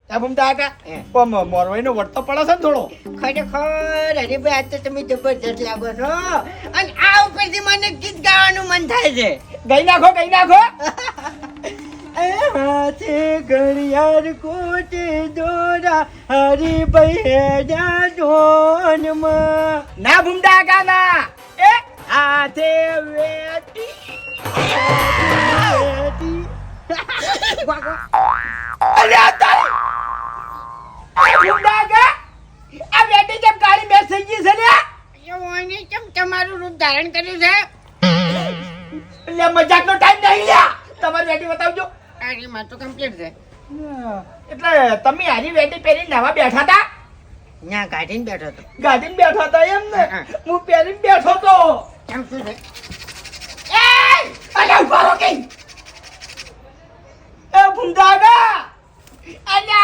આ ભૂમતા કાકા પણ મોરવાઈનો વટ તો પડે છે ને થોડો ખરેખર હરીભાઈ આજ તો તમે જબરજસ્ત લાગો છો અને આ ઉપરથી મને ગીત ગાવાનું મન થાય છે. ગઈ નાખો હાથે ઘડિયાળ કોટે દોરા હરીભાઈ હેડા ડોનમાં ના ભૂમતા કાકા ના એ હાથે વેટી અરે આ તારી ભૂમતા કાકા આ બેટી જેમ કાળી બેસ થઈ ગઈ છે લે ઓને કેમ તમારું રૂપ ધારણ કર્યું છે? એટલે મજાકનો ટાઈમ નહીં લ્યા તમારી બેટી બતાવજો અરે માં તો કમ્પ્લીટ છે. એટલે તમે આની બેટી પહેરીને નવા બેઠા હતા ના કાઢીને બેઠો તો ગાડીને બેઠા હતા એમ ને હું પહેરીને બેઠો તો કેમ શું છે? એ અલે ઉભા રહો કે એ ભૂંડા ગા અલે